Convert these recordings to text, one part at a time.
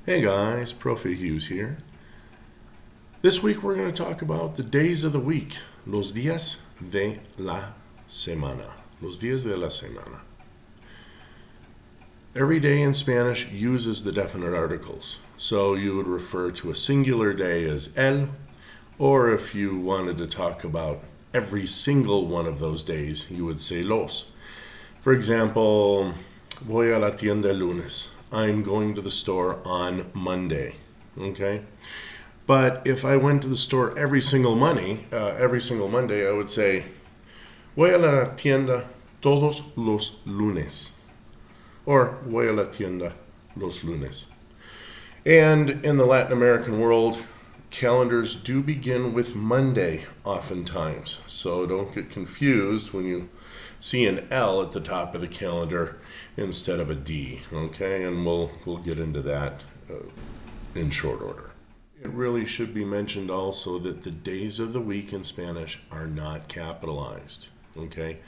Hey guys, Profe Hughes here. This week we're going to talk about the days of the week, los días de la semana. Los días de la semana. Every day in Spanish uses the definite articles, so you would refer to a singular day as el, or if you wanted to talk about every single one of those days, you would say los. For example, voy a la tienda el lunes. I'm going to the store on Monday. Okay? But if I went to the store every single Monday, I would say, voy a la tienda todos los lunes. Or voy a la tienda los lunes. And in the Latin American world, calendars do begin with Monday oftentimes. So don't get confused when you see an L at the top of the calendar instead of a D, okay? And we'll get into that in short order. It really should be mentioned also that the days of the week in Spanish are not capitalized, okay?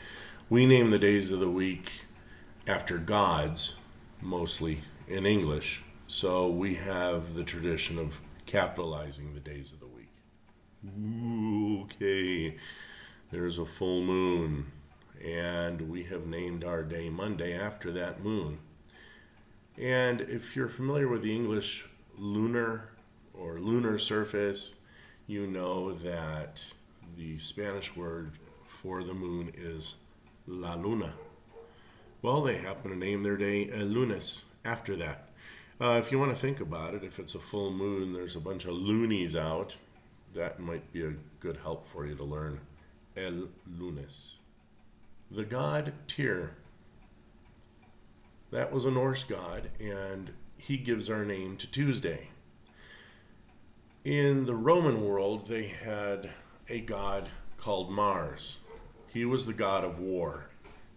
We name the days of the week after gods, mostly in English, so we have the tradition of capitalizing the days of the week. Ooh, okay, there's a full moon, and we have named our day Monday after that moon. And if you're familiar with the English lunar or lunar surface, you know that the Spanish word for the moon is la luna. Well, they happen to name their day el lunes after that. If you want to think about it, if it's a full moon, there's a bunch of loonies out, that might be a good help for you to learn el lunes. The god Tyr, that was a Norse god, and he gives our name to Tuesday. In the Roman world, they had a god called Mars. He was the god of war.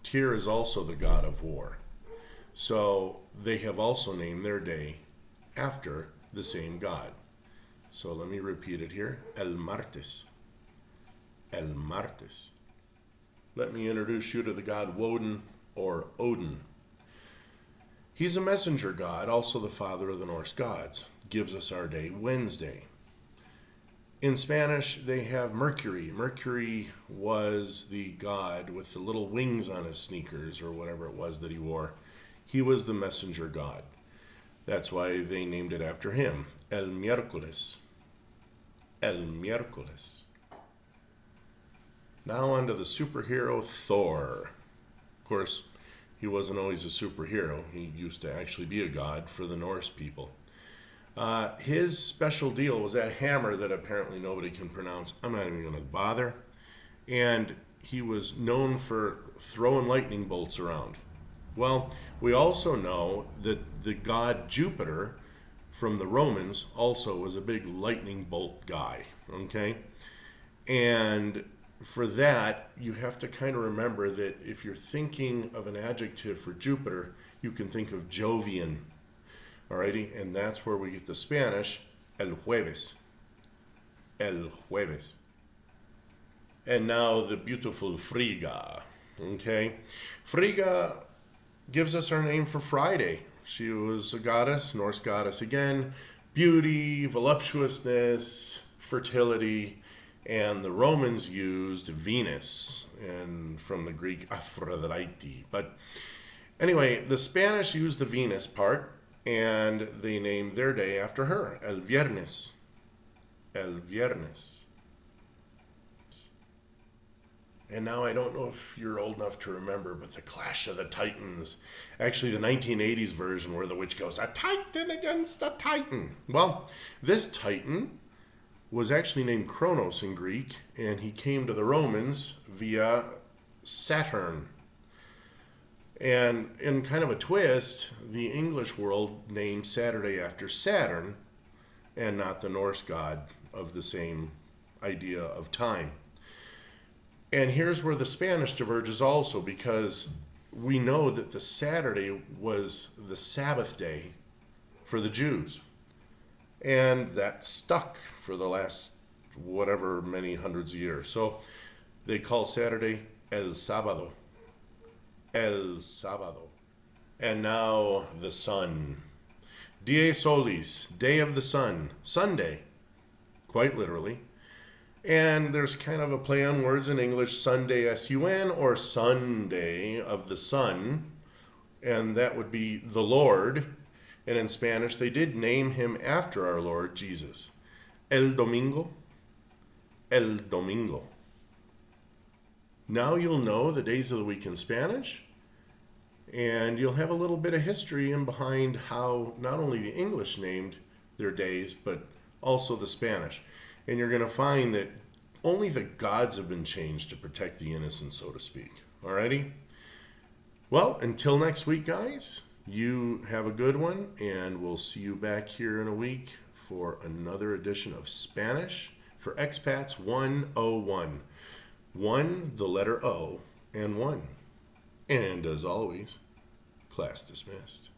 Tyr is also the god of war. So they have also named their day after the same god. So let me repeat it here. El martes. El martes. Let me introduce you to the god Woden or Odin. He's a messenger god, also the father of the Norse gods. Gives us our day Wednesday. In Spanish, they have Mercury. Mercury was the god with the little wings on his sneakers or whatever it was that he wore. He was the messenger god. That's why they named it after him. El miércoles. El miércoles. Now on to the superhero Thor. Of course, he wasn't always a superhero. He used to actually be a god for the Norse people. His special deal was that hammer that apparently nobody can pronounce. I'm not even going to bother. And he was known for throwing lightning bolts around. Well, we also know that the god Jupiter from the Romans also was a big lightning bolt guy. Okay? And for that, you have to kind of remember that if you're thinking of an adjective for Jupiter, you can think of Jovian. Alrighty? And that's where we get the Spanish, el jueves. El jueves. And now the beautiful Frigga. Okay? Frigga gives us our name for Friday. She was a goddess, Norse goddess again, beauty, voluptuousness, fertility, and the Romans used Venus, and from the Greek Aphrodite. But anyway, the Spanish used the Venus part, and they named their day after her, el viernes. El viernes. And now I don't know if you're old enough to remember, but the Clash of the Titans, actually the 1980s version where the witch goes, a titan against a titan. Well, this titan was actually named Kronos in Greek, and he came to the Romans via Saturn. And in kind of a twist, the English world named Saturday after Saturn, and not the Norse god of the same idea of time. And here's where the Spanish diverges also, because we know that the Saturday was the Sabbath day for the Jews. And that stuck for the last whatever many hundreds of years. So they call Saturday el sábado. El sábado. And now the sun. Die solis, day of the sun, Sunday, quite literally. And there's kind of a play on words in English, Sunday, S-U-N, or Sunday of the sun, and that would be the Lord. And in Spanish, they did name him after our Lord Jesus. El Domingo, El Domingo. Now you'll know the days of the week in Spanish, and you'll have a little bit of history in behind how not only the English named their days, but also the Spanish. And you're going to find that only the gods have been changed to protect the innocent, so to speak. Alrighty? Well, until next week, guys, you have a good one, and we'll see you back here in a week for another edition of Spanish for Expats 101. 1, the letter O, and 1. And as always, class dismissed.